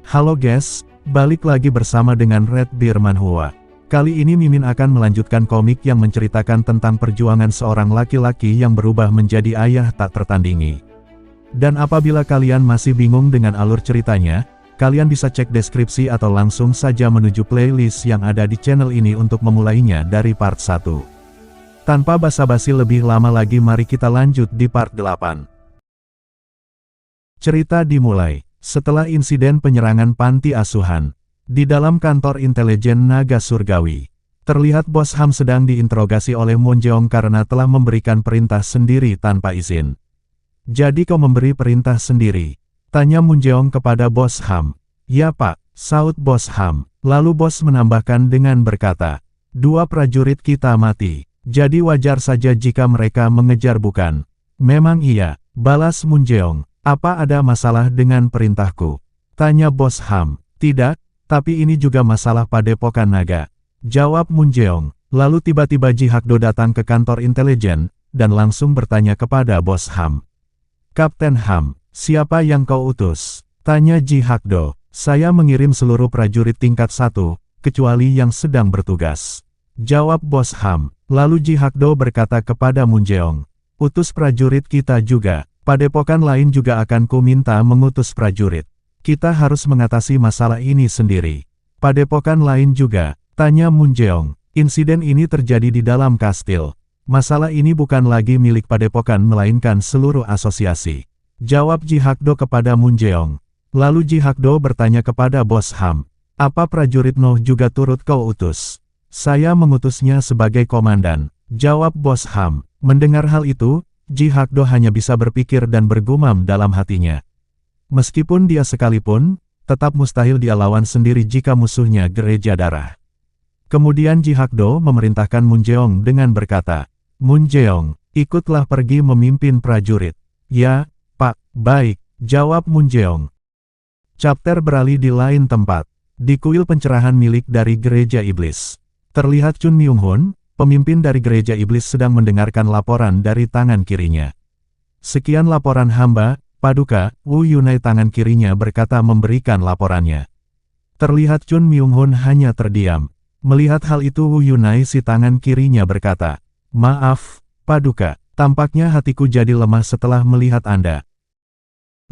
Halo guys, balik lagi bersama dengan Red Bear Manhwa. Kali ini Mimin akan melanjutkan komik yang menceritakan tentang perjuangan seorang laki-laki yang berubah menjadi ayah tak tertandingi. Dan apabila kalian masih bingung dengan alur ceritanya, kalian bisa cek deskripsi atau langsung saja menuju playlist yang ada di channel ini untuk memulainya dari part 1. Tanpa basa-basi lebih lama lagi, mari kita lanjut di part 8. Cerita dimulai setelah insiden penyerangan panti asuhan. Di dalam kantor intelijen naga surgawi, terlihat Bos Ham sedang diinterogasi oleh Moon Jeong karena telah memberikan perintah sendiri tanpa izin. "Jadi kau memberi perintah sendiri?" tanya Moon Jeong kepada Bos Ham. "Ya Pak," saut Bos Ham. Lalu Bos menambahkan dengan berkata, "Dua prajurit kita mati, jadi wajar saja jika mereka mengejar, bukan?" "Memang iya," balas Moon Jeong. "Apa ada masalah dengan perintahku?" tanya Bos Ham. "Tidak, tapi ini juga masalah Padepokan Naga," jawab Moon Jeong. Lalu tiba-tiba Ji Hakdo datang ke kantor intelijen, dan langsung bertanya kepada Bos Ham. "Kapten Ham, siapa yang kau utus?" tanya Ji Hakdo. "Saya mengirim seluruh prajurit tingkat 1, kecuali yang sedang bertugas," jawab Bos Ham. Lalu Ji Hakdo berkata kepada Moon Jeong, "Utus prajurit kita juga. Padepokan lain juga akan ku minta mengutus prajurit. Kita harus mengatasi masalah ini sendiri." "Padepokan lain juga?" tanya Moon Jeong. "Insiden ini terjadi di dalam kastil. Masalah ini bukan lagi milik padepokan melainkan seluruh asosiasi," jawab Ji Hakdo kepada Moon Jeong. Lalu Ji Hakdo bertanya kepada Bos Ham, "Apa prajurit Noh juga turut kau utus?" "Saya mengutusnya sebagai komandan," jawab Bos Ham. Mendengar hal itu, Ji Hakdo hanya bisa berpikir dan bergumam dalam hatinya. Meskipun dia sekalipun, tetap mustahil dia lawan sendiri jika musuhnya Gereja Darah. Kemudian Ji Hakdo memerintahkan Moon Jeong dengan berkata, "Moon Jeong, ikutlah pergi memimpin prajurit." "Ya, Pak." "Baik," jawab Moon Jeong. Chapter beralih di lain tempat. Di kuil pencerahan milik dari Gereja Iblis, terlihat Chun Myung Hun, pemimpin dari Gereja Iblis, sedang mendengarkan laporan dari tangan kirinya. "Sekian laporan hamba, Paduka," Wu Yunai tangan kirinya berkata memberikan laporannya. Terlihat Chun Myung Hun hanya terdiam. Melihat hal itu Wu Yunai si tangan kirinya berkata, "Maaf, Paduka, tampaknya hatiku jadi lemah setelah melihat Anda."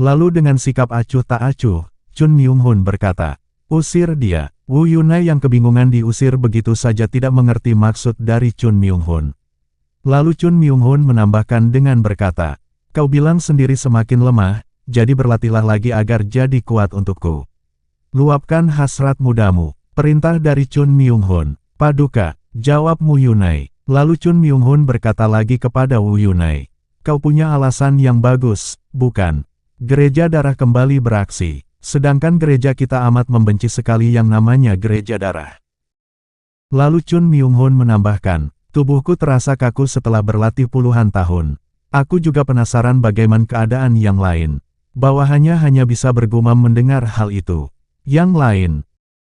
Lalu dengan sikap acuh tak acuh, Chun Myung Hun berkata, "Usir dia." Wu Yunai yang kebingungan diusir begitu saja tidak mengerti maksud dari Chun Myung Hun. Lalu Chun Myung Hun menambahkan dengan berkata, "Kau bilang sendiri semakin lemah, jadi berlatihlah lagi agar jadi kuat untukku. Luapkan hasrat mudamu." Perintah dari Chun Myung Hun. "Paduka," jawab Wu Yunai. Lalu Chun Myung Hun berkata lagi kepada Wu Yunai, "Kau punya alasan yang bagus, bukan? Gereja Darah kembali beraksi. Sedangkan gereja kita amat membenci sekali yang namanya Gereja Darah." Lalu Chun Myung Hun menambahkan, "Tubuhku terasa kaku setelah berlatih puluhan tahun. Aku juga penasaran bagaimana keadaan yang lain." Bawahannya hanya bisa bergumam mendengar hal itu. "Yang lain?"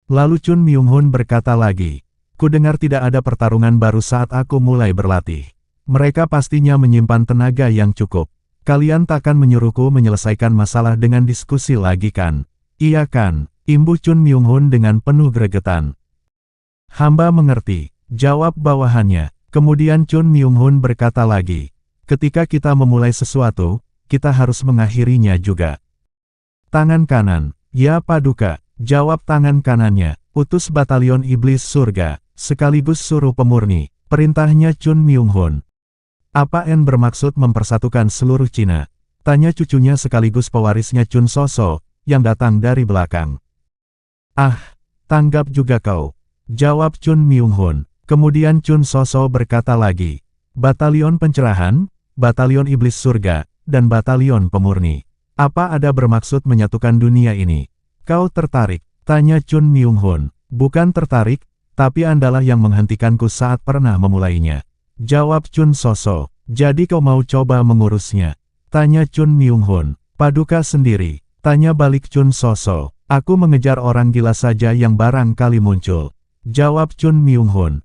Lalu Chun Myung Hun berkata lagi, "Ku dengar tidak ada pertarungan baru saat aku mulai berlatih. Mereka pastinya menyimpan tenaga yang cukup. Kalian takkan menyuruhku menyelesaikan masalah dengan diskusi lagi kan?" "Iya kan?" imbuh Chun Myung Hun dengan penuh gregetan. "Hamba mengerti," jawab bawahannya. Kemudian Chun Myung Hun berkata lagi, "Ketika kita memulai sesuatu, kita harus mengakhirinya juga." "Tangan kanan." "Ya Paduka," jawab tangan kanannya. "Utus batalion iblis surga, sekaligus suruh pemurni," perintahnya Chun Myung Hun. "Apa N bermaksud mempersatukan seluruh Cina?" tanya cucunya sekaligus pewarisnya Chun Soso, yang datang dari belakang. "Ah, tanggap juga kau," jawab Chun Myung Hun. Kemudian Chun Soso berkata lagi, "Batalion pencerahan, batalion iblis surga, dan batalion pemurni. Apa ada bermaksud menyatukan dunia ini?" "Kau tertarik?" tanya Chun Myung Hun. "Bukan tertarik, tapi Andalah yang menghentikanku saat pernah memulainya," jawab Chun Soso. "Jadi kau mau coba mengurusnya?" tanya Chun Myung Hun. "Paduka sendiri," tanya balik Chun Soso. "Aku mengejar orang gila saja yang barangkali muncul," jawab Chun Myung Hun.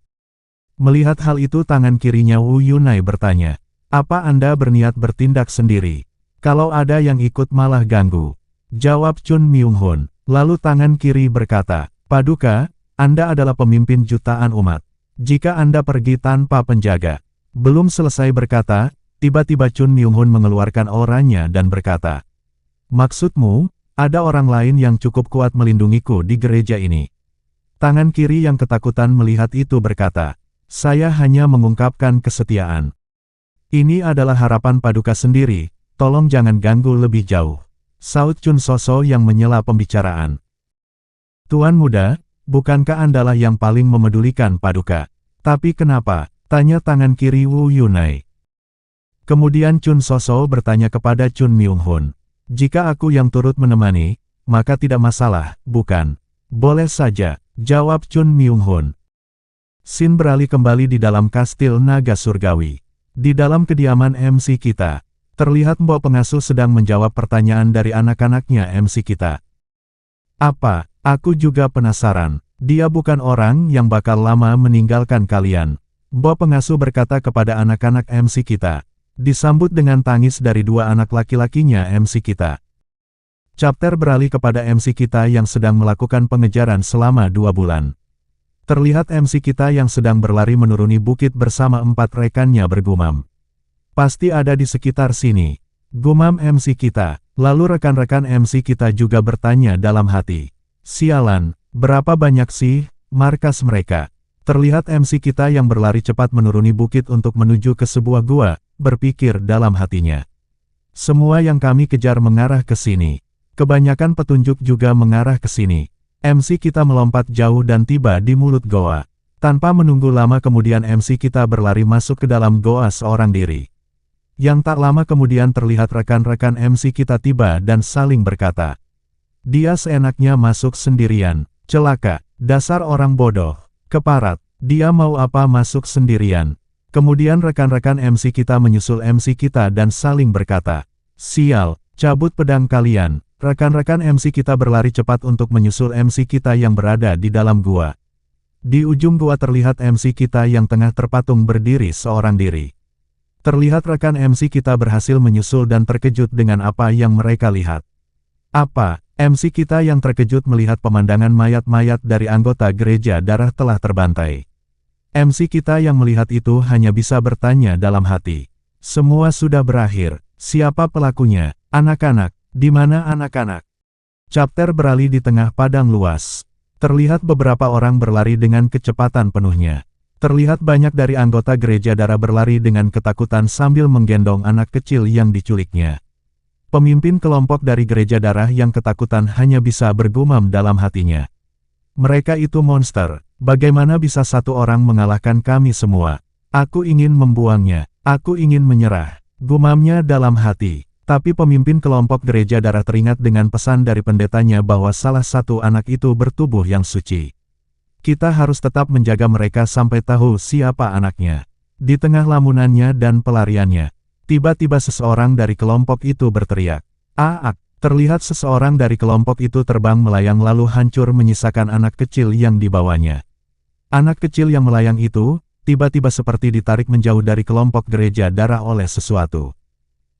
Melihat hal itu tangan kirinya Wu Yunai bertanya, "Apa Anda berniat bertindak sendiri?" Kalau ada yang ikut malah ganggu. Jawab Chun Myung-hun. Lalu tangan kiri berkata, Paduka, Anda adalah pemimpin jutaan umat. Jika Anda pergi tanpa penjaga. Belum selesai berkata, tiba-tiba Chun Myung-hun mengeluarkan auranya dan berkata, Maksudmu, ada orang lain yang cukup kuat melindungiku di gereja ini. Tangan kiri yang ketakutan melihat itu berkata, Saya hanya mengungkapkan kesetiaan. Ini adalah harapan Paduka sendiri, tolong jangan ganggu lebih jauh. Saud Chun Soso yang menyela pembicaraan. Tuan muda, bukankah Andalah yang paling memedulikan Paduka? Tapi kenapa? Tanya tangan kiri Wu Yunai. Kemudian Chun Soso bertanya kepada Chun Myung-hun. Jika aku yang turut menemani, maka tidak masalah, bukan? Boleh saja, jawab Chun Myung-hun. Scene beralih kembali di dalam kastil naga surgawi. Di dalam kediaman MC kita, terlihat Mbok Pengasuh sedang menjawab pertanyaan dari anak-anaknya MC kita. Apa? Aku juga penasaran. Dia bukan orang yang bakal lama meninggalkan kalian. Mbok Pengasuh berkata kepada anak-anak MC kita. Disambut dengan tangis dari dua anak laki-lakinya MC kita. Chapter beralih kepada MC kita yang sedang melakukan pengejaran selama 2 bulan. Terlihat MC kita yang sedang berlari menuruni bukit bersama 4 rekannya bergumam. Pasti ada di sekitar sini. Gumam MC kita. Lalu rekan-rekan MC kita juga bertanya dalam hati. Sialan, berapa banyak sih markas mereka? Terlihat MC kita yang berlari cepat menuruni bukit untuk menuju ke sebuah gua, berpikir dalam hatinya. Semua yang kami kejar mengarah ke sini. Kebanyakan petunjuk juga mengarah ke sini. MC kita melompat jauh dan tiba di mulut goa. Tanpa menunggu lama kemudian MC kita berlari masuk ke dalam goa seorang diri. Yang tak lama kemudian terlihat rekan-rekan MC kita tiba dan saling berkata. Dia seenaknya masuk sendirian. Celaka, dasar orang bodoh. Keparat, dia mau apa masuk sendirian. Kemudian rekan-rekan MC kita menyusul MC kita dan saling berkata. Sial, cabut pedang kalian. Rekan-rekan MC kita berlari cepat untuk menyusul MC kita yang berada di dalam gua. Di ujung gua terlihat MC kita yang tengah terpatung berdiri seorang diri. Terlihat rekan MC kita berhasil menyusul dan terkejut dengan apa yang mereka lihat. Apa? MC kita yang terkejut melihat pemandangan mayat-mayat dari anggota gereja darah telah terbantai. MC kita yang melihat itu hanya bisa bertanya dalam hati. Semua sudah berakhir. Siapa pelakunya? Anak-anak. Di mana anak-anak? Chapter beralih di tengah padang luas. Terlihat beberapa orang berlari dengan kecepatan penuhnya. Terlihat banyak dari anggota gereja darah berlari dengan ketakutan sambil menggendong anak kecil yang diculiknya. Pemimpin kelompok dari gereja darah yang ketakutan hanya bisa bergumam dalam hatinya. Mereka itu monster, bagaimana bisa satu orang mengalahkan kami semua? Aku ingin membuangnya, aku ingin menyerah, gumamnya dalam hati. Tapi pemimpin kelompok gereja darah teringat dengan pesan dari pendetanya bahwa salah satu anak itu bertubuh yang suci. Kita harus tetap menjaga mereka sampai tahu siapa anaknya. Di tengah lamunannya dan pelariannya, tiba-tiba seseorang dari kelompok itu berteriak. Aak! Terlihat seseorang dari kelompok itu terbang melayang lalu hancur menyisakan anak kecil yang dibawanya. Anak kecil yang melayang itu, tiba-tiba seperti ditarik menjauh dari kelompok gereja darah oleh sesuatu.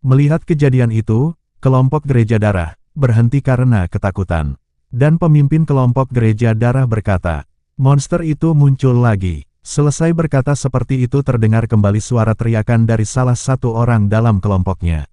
Melihat kejadian itu, kelompok gereja darah berhenti karena ketakutan. Dan pemimpin kelompok gereja darah berkata, monster itu muncul lagi. Selesai berkata seperti itu terdengar kembali suara teriakan dari salah satu orang dalam kelompoknya.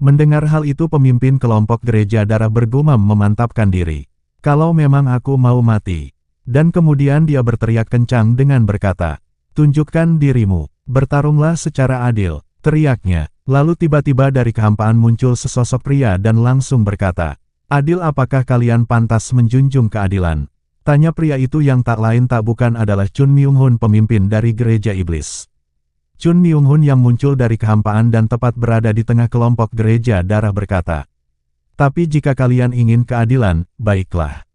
Mendengar hal itu pemimpin kelompok gereja darah bergumam memantapkan diri. Kalau memang aku mau mati. Dan kemudian dia berteriak kencang dengan berkata, tunjukkan dirimu, bertarunglah secara adil, teriaknya. Lalu tiba-tiba dari kehampaan muncul sesosok pria dan langsung berkata, adil apakah kalian pantas menjunjung keadilan? Tanya pria itu yang tak lain tak bukan adalah Chun Myung-hun pemimpin dari gereja iblis. Chun Myung-hun yang muncul dari kehampaan dan tepat berada di tengah kelompok gereja darah berkata, tapi jika kalian ingin keadilan, baiklah.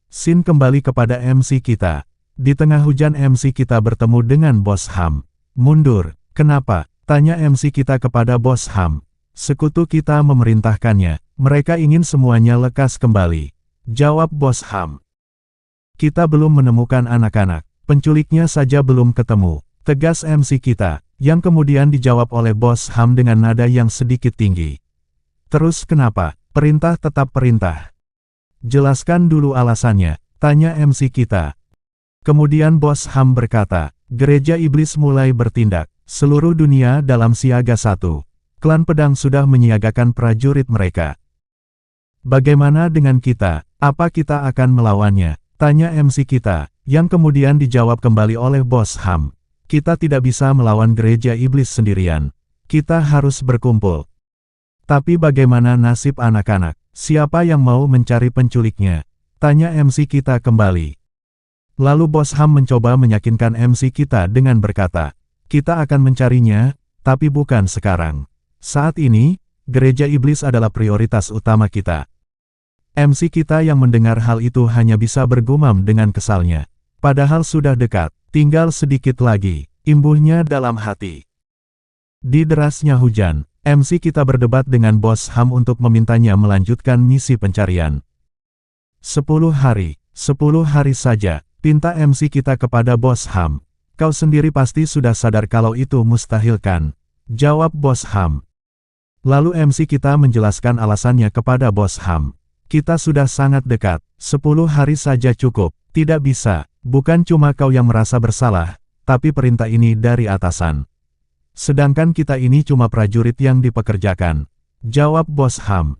Scene kembali kepada MC kita. Di tengah hujan MC kita bertemu dengan Bos Ham. Mundur, kenapa? Tanya MC kita kepada Bos Ham. Sekutu kita memerintahkannya, mereka ingin semuanya lekas kembali. Jawab Bos Ham. Kita belum menemukan anak-anak, penculiknya saja belum ketemu, tegas MC kita, yang kemudian dijawab oleh Bos Ham dengan nada yang sedikit tinggi. Terus kenapa? Perintah tetap perintah. Jelaskan dulu alasannya, tanya MC kita. Kemudian Bos Ham berkata, gereja iblis mulai bertindak. Seluruh dunia dalam siaga 1. Klan pedang sudah menyiagakan prajurit mereka. Bagaimana dengan kita? Apa kita akan melawannya? Tanya MC kita, yang kemudian dijawab kembali oleh Bos Ham. Kita tidak bisa melawan gereja iblis sendirian. Kita harus berkumpul. Tapi bagaimana nasib anak-anak? Siapa yang mau mencari penculiknya? Tanya MC kita kembali. Lalu Bos Ham mencoba meyakinkan MC kita dengan berkata, kita akan mencarinya, tapi bukan sekarang. Saat ini, gereja iblis adalah prioritas utama kita. MC kita yang mendengar hal itu hanya bisa bergumam dengan kesalnya. Padahal sudah dekat, tinggal sedikit lagi, imbuhnya dalam hati. Di derasnya hujan, MC kita berdebat dengan Bos Ham untuk memintanya melanjutkan misi pencarian. 10 hari saja, pinta MC kita kepada Bos Ham. Kau sendiri pasti sudah sadar kalau itu mustahil kan? Jawab Bos Ham. Lalu MC kita menjelaskan alasannya kepada Bos Ham. Kita sudah sangat dekat, 10 hari saja cukup, tidak bisa, bukan cuma kau yang merasa bersalah, tapi perintah ini dari atasan. Sedangkan kita ini cuma prajurit yang dipekerjakan. Jawab Bos Ham.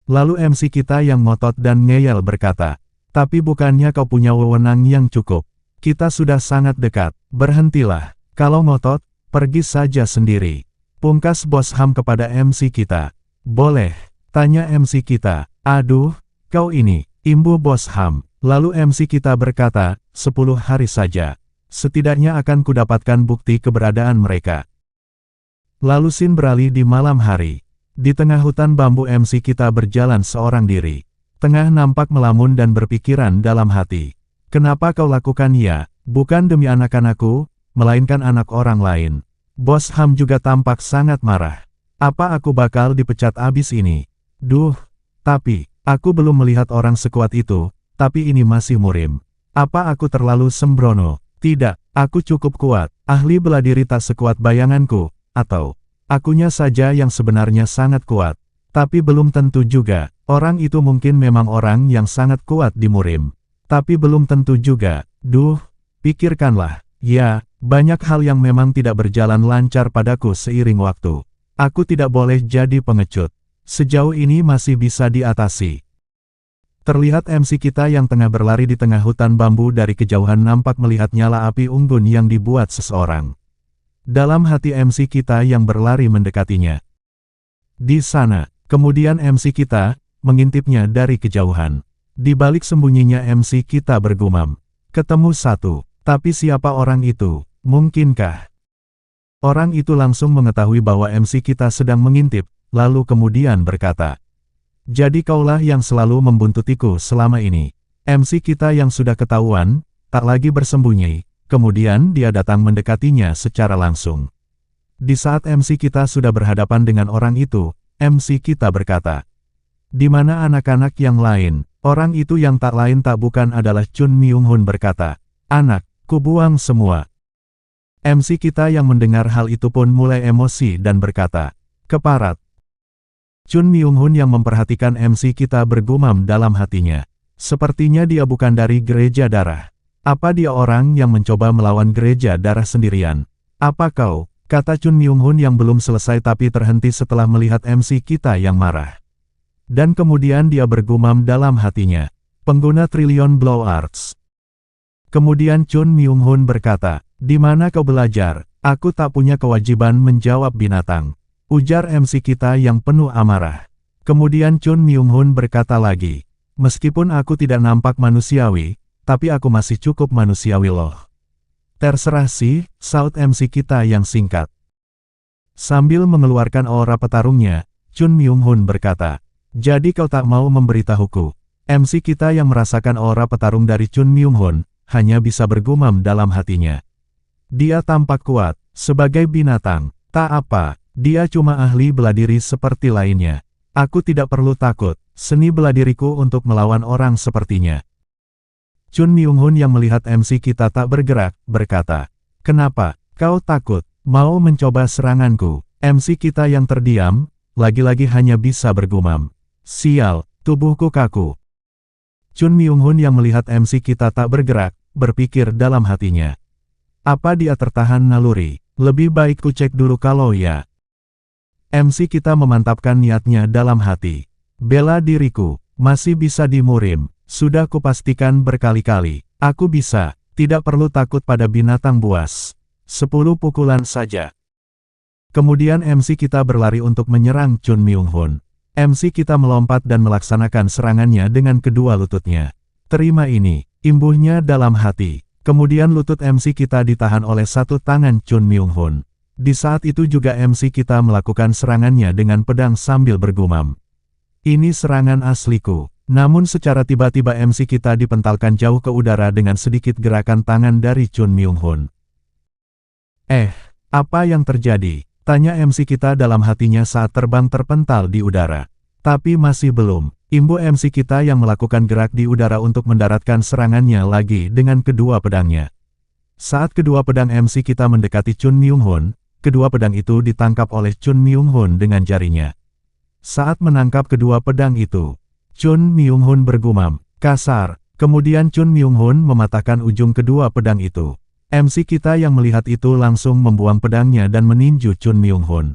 Lalu MC kita yang ngotot dan ngeyel berkata, tapi bukannya kau punya wewenang yang cukup? Kita sudah sangat dekat, berhentilah. Kalau ngotot, pergi saja sendiri. Pungkas Bos Ham kepada MC kita. Boleh, tanya MC kita. Aduh, kau ini, imbuh Bos Ham. Lalu MC kita berkata, 10 hari saja. Setidaknya akan kudapatkan bukti keberadaan mereka. Lalu scene beralih di malam hari. Di tengah hutan bambu MC kita berjalan seorang diri. Tengah nampak melamun dan berpikiran dalam hati. Kenapa kau lakukan ya? Bukan demi anak-anakku, melainkan anak orang lain. Bos Ham juga tampak sangat marah. Apa aku bakal dipecat abis ini? Duh, tapi, aku belum melihat orang sekuat itu, tapi ini masih murim. Apa aku terlalu sembrono? Tidak, aku cukup kuat, ahli bela diri tak sekuat bayanganku, atau akunya saja yang sebenarnya sangat kuat. Tapi belum tentu juga, orang itu mungkin memang orang yang sangat kuat di murim. Tapi belum tentu juga, duh, pikirkanlah, ya, banyak hal yang memang tidak berjalan lancar padaku seiring waktu. Aku tidak boleh jadi pengecut. Sejauh ini masih bisa diatasi. Terlihat MC kita yang tengah berlari di tengah hutan bambu dari kejauhan nampak melihat nyala api unggun yang dibuat seseorang. Dalam hati MC kita yang berlari mendekatinya. Di sana, kemudian MC kita mengintipnya dari kejauhan. Di balik sembunyinya MC kita bergumam. Ketemu satu, tapi siapa orang itu? Mungkinkah? Orang itu langsung mengetahui bahwa MC kita sedang mengintip, lalu kemudian berkata, jadi kaulah yang selalu membuntutiku selama ini. MC kita yang sudah ketahuan, tak lagi bersembunyi, kemudian dia datang mendekatinya secara langsung. Di saat MC kita sudah berhadapan dengan orang itu, MC kita berkata, di mana anak-anak yang lain? Orang itu yang tak lain tak bukan adalah Chun Myung Hun berkata, anak, kubuang semua. MC kita yang mendengar hal itu pun mulai emosi dan berkata, keparat. Chun Myung Hun yang memperhatikan MC kita bergumam dalam hatinya. Sepertinya dia bukan dari gereja darah. Apa dia orang yang mencoba melawan gereja darah sendirian? Apa kau? Kata Chun Myung Hun yang belum selesai tapi terhenti setelah melihat MC kita yang marah. Dan kemudian dia bergumam dalam hatinya. Pengguna Trillion Blow Arts. Kemudian Chun Myung Hun berkata, di mana kau belajar? Aku tak punya kewajiban menjawab binatang. Ujar MC kita yang penuh amarah. Kemudian Chun Myung Hun berkata lagi, meskipun aku tidak nampak manusiawi, tapi aku masih cukup manusiawi loh. Terserah sih, saut MC kita yang singkat. Sambil mengeluarkan aura petarungnya, Chun Myung Hun berkata, jadi kau tak mau memberitahuku. MC kita yang merasakan aura petarung dari Chun Myung Hun, hanya bisa bergumam dalam hatinya. Dia tampak kuat, sebagai binatang, tak apa. Dia cuma ahli bela diri seperti lainnya. Aku tidak perlu takut, seni bela diriku untuk melawan orang sepertinya. Chun Myung Hun yang melihat MC kita tak bergerak, berkata, kenapa, kau takut, mau mencoba seranganku? MC kita yang terdiam, lagi-lagi hanya bisa bergumam. Sial, tubuhku kaku. Chun Myung-hun yang melihat MC kita tak bergerak, berpikir dalam hatinya. Apa dia tertahan naluri? Lebih baik ku cek dulu kalau ya. MC kita memantapkan niatnya dalam hati. Bela diriku, masih bisa dimurim. Sudah kupastikan berkali-kali. Aku bisa, tidak perlu takut pada binatang buas. 10 pukulan saja. Kemudian MC kita berlari untuk menyerang Chun Myung-hun. MC kita melompat dan melaksanakan serangannya dengan kedua lututnya. Terima ini, imbuhnya dalam hati. Kemudian lutut MC kita ditahan oleh satu tangan Chun Myung-hun. Di saat itu juga MC kita melakukan serangannya dengan pedang sambil bergumam. Ini serangan asliku. Namun secara tiba-tiba MC kita dipentalkan jauh ke udara dengan sedikit gerakan tangan dari Chun Myung-hun. Apa yang terjadi? Tanya MC kita dalam hatinya saat terbang terpental di udara. Tapi masih belum. Imbu MC kita yang melakukan gerak di udara untuk mendaratkan serangannya lagi dengan kedua pedangnya. Saat kedua pedang MC kita mendekati Chun Myung-hun, kedua pedang itu ditangkap oleh Chun Myung-hun dengan jarinya. Saat menangkap kedua pedang itu, Chun Myung-hun bergumam, kasar. Kemudian Chun Myung-hun mematahkan ujung kedua pedang itu. MC kita yang melihat itu langsung membuang pedangnya dan meninju Chun Myung-hun.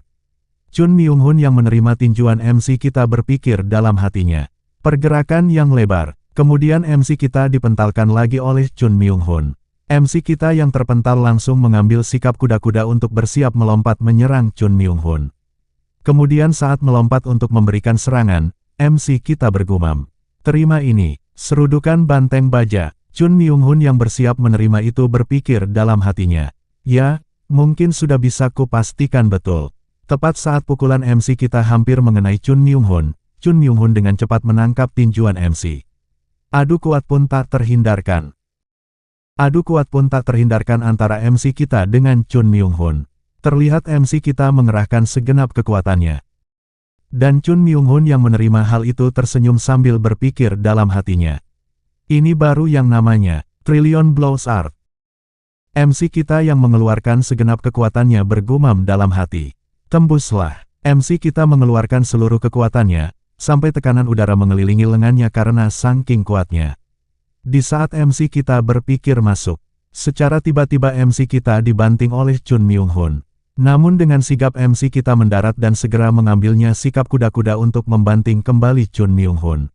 Chun Myung-hun yang menerima tinjuan MC kita berpikir dalam hatinya. Pergerakan yang lebar. Kemudian MC kita dipentalkan lagi oleh Chun Myung-hun. MC kita yang terpental langsung mengambil sikap kuda-kuda untuk bersiap melompat menyerang Chun Myung-hun. Kemudian saat melompat untuk memberikan serangan, MC kita bergumam. Terima ini, serudukan banteng baja. Chun Myung-hun yang bersiap menerima itu berpikir dalam hatinya. Ya, mungkin sudah bisa kupastikan betul. Tepat saat pukulan MC kita hampir mengenai Chun Myung-hun, Chun Myung-hun dengan cepat menangkap tinjuan MC. Adu kuat pun tak terhindarkan. Antara MC kita dengan Chun Myung-hun. Terlihat MC kita mengerahkan segenap kekuatannya. Dan Chun Myung-hun yang menerima hal itu tersenyum sambil berpikir dalam hatinya. Ini baru yang namanya Trillion Blows Art. MC kita yang mengeluarkan segenap kekuatannya bergumam dalam hati. Tembuslah. MC kita mengeluarkan seluruh kekuatannya, sampai tekanan udara mengelilingi lengannya karena saking kuatnya. Di saat MC kita berpikir masuk, secara tiba-tiba MC kita dibanting oleh Chun Myung-hun. Namun dengan sigap MC kita mendarat dan segera mengambilnya sikap kuda-kuda untuk membanting kembali Chun Myung-hun.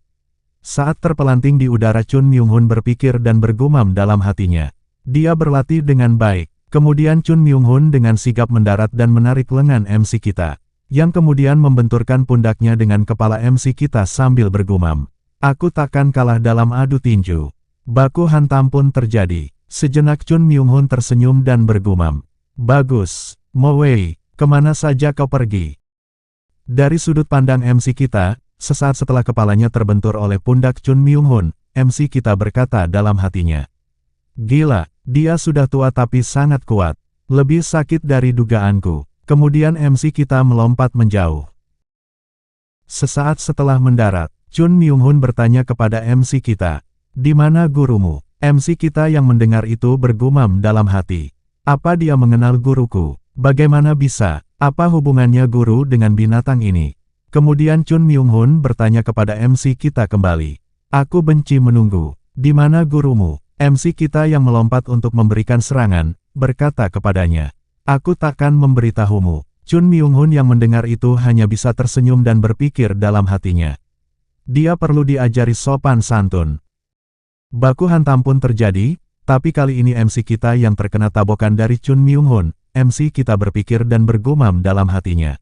Saat terpelanting di udara Chun Myung-hun berpikir dan bergumam dalam hatinya. Dia berlatih dengan baik. Kemudian Chun Myung-hun dengan sigap mendarat dan menarik lengan MC kita, yang kemudian membenturkan pundaknya dengan kepala MC kita sambil bergumam. Aku takkan kalah dalam adu tinju. Baku hantam pun terjadi. Sejenak Chun Myung-hun tersenyum dan bergumam. Bagus, Mo Wei, kemana saja kau pergi? Dari sudut pandang MC kita, sesaat setelah kepalanya terbentur oleh pundak Chun Myung-hun, MC kita berkata dalam hatinya. Gila, dia sudah tua tapi sangat kuat. Lebih sakit dari dugaanku. Kemudian MC kita melompat menjauh. Sesaat setelah mendarat, Chun Myung-hun bertanya kepada MC kita. Di mana gurumu? MC kita yang mendengar itu bergumam dalam hati. Apa dia mengenal guruku? Bagaimana bisa? Apa hubungannya guru dengan binatang ini? Kemudian Chun Myung-hun bertanya kepada MC kita kembali. Aku benci menunggu. Di mana gurumu? MC kita yang melompat untuk memberikan serangan, berkata kepadanya. Aku takkan memberitahumu. Chun Myung-hun yang mendengar itu hanya bisa tersenyum dan berpikir dalam hatinya. Dia perlu diajari sopan santun. Baku hantam pun terjadi, tapi kali ini MC kita yang terkena tabokan dari Chun Myung-hun. MC kita berpikir dan bergumam dalam hatinya.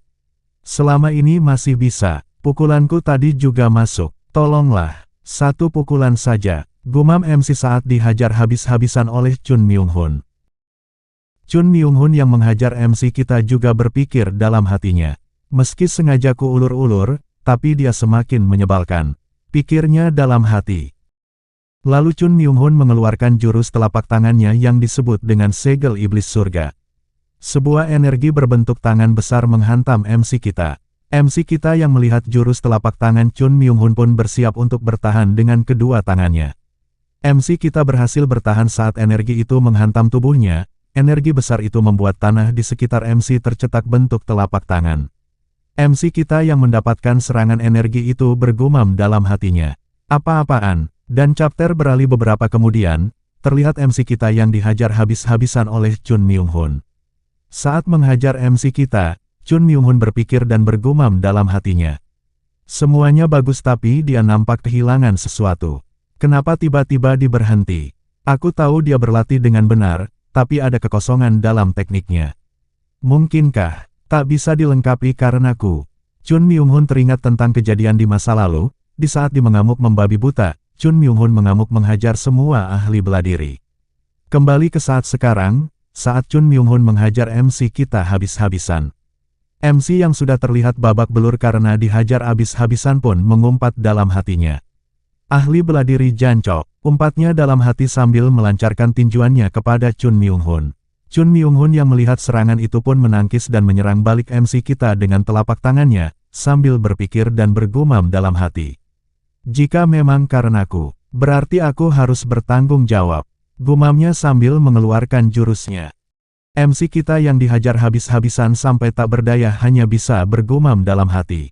Selama ini masih bisa, pukulanku tadi juga masuk, tolonglah, satu pukulan saja, gumam MC saat dihajar habis-habisan oleh Chun Myung-hun. Chun Myung-hun yang menghajar MC kita juga berpikir dalam hatinya. Meski sengaja kuulur-ulur, tapi dia semakin menyebalkan, pikirnya dalam hati. Lalu Chun Myung-hun mengeluarkan jurus telapak tangannya yang disebut dengan segel iblis surga. Sebuah energi berbentuk tangan besar menghantam MC kita. MC kita yang melihat jurus telapak tangan Chun Myung-hun pun bersiap untuk bertahan dengan kedua tangannya. MC kita berhasil bertahan saat energi itu menghantam tubuhnya. Energi besar itu membuat tanah di sekitar MC tercetak bentuk telapak tangan. MC kita yang mendapatkan serangan energi itu bergumam dalam hatinya. Apa-apaan? Dan chapter beralih beberapa kemudian, terlihat MC kita yang dihajar habis-habisan oleh Chun Myung-hun. Saat menghajar MC kita, Chun Myung-hun berpikir dan bergumam dalam hatinya. Semuanya bagus tapi dia nampak kehilangan sesuatu. Kenapa tiba-tiba dia berhenti? Aku tahu dia berlatih dengan benar, tapi ada kekosongan dalam tekniknya. Mungkinkah tak bisa dilengkapi karenaku? Chun Myung-hun teringat tentang kejadian di masa lalu, di saat dia mengamuk membabi buta, Chun Myung-hun mengamuk menghajar semua ahli bela diri. Kembali ke saat sekarang, saat Chun Myung-hun menghajar MC kita habis-habisan. MC yang sudah terlihat babak belur karena dihajar habis-habisan pun mengumpat dalam hatinya. Ahli bela diri jancok, umpatnya dalam hati sambil melancarkan tinjuannya kepada Chun Myung-hun. Chun Myung-hun yang melihat serangan itu pun menangkis dan menyerang balik MC kita dengan telapak tangannya, sambil berpikir dan bergumam dalam hati. Jika memang karenaku, berarti aku harus bertanggung jawab, gumamnya sambil mengeluarkan jurusnya. MC kita yang dihajar habis-habisan sampai tak berdaya hanya bisa bergumam dalam hati.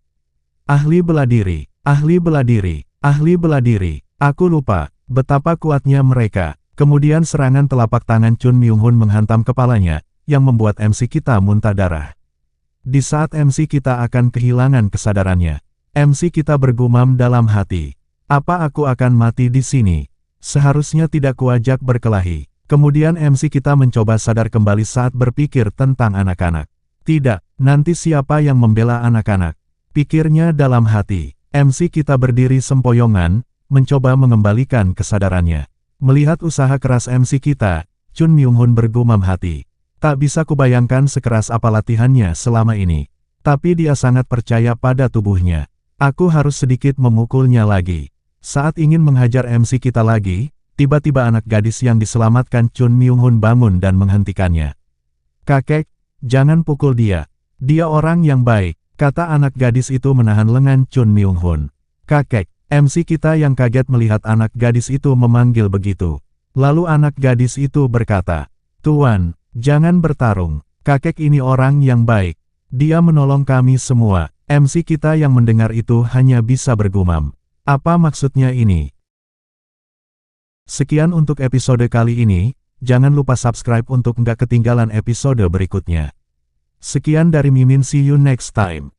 Ahli bela diri, ahli bela diri. Ahli bela diri, aku lupa betapa kuatnya mereka. Kemudian serangan telapak tangan Chun Myung-hun menghantam kepalanya, yang membuat MC kita muntah darah. Di saat MC kita akan kehilangan kesadarannya, MC kita bergumam dalam hati. Apa aku akan mati di sini? Seharusnya tidak kuajak berkelahi. Kemudian MC kita mencoba sadar kembali saat berpikir tentang anak-anak. Tidak, nanti siapa yang membela anak-anak? Pikirnya dalam hati. MC kita berdiri sempoyongan, mencoba mengembalikan kesadarannya. Melihat usaha keras MC kita, Chun Myung-hun bergumam hati. Tak bisa kubayangkan sekeras apa latihannya selama ini. Tapi dia sangat percaya pada tubuhnya. Aku harus sedikit memukulnya lagi. Saat ingin menghajar MC kita lagi, tiba-tiba anak gadis yang diselamatkan Chun Myung-hun bangun dan menghentikannya. Kakek, jangan pukul dia. Dia orang yang baik. Kata anak gadis itu menahan lengan Chun Myung-hun. Kakek, MC kita yang kaget melihat anak gadis itu memanggil begitu. Lalu anak gadis itu berkata, Tuan, jangan bertarung. Kakek ini orang yang baik. Dia menolong kami semua. MC kita yang mendengar itu hanya bisa bergumam. Apa maksudnya ini? Sekian untuk episode kali ini. Jangan lupa subscribe untuk nggak ketinggalan episode berikutnya. Sekian dari Mimin, see you next time.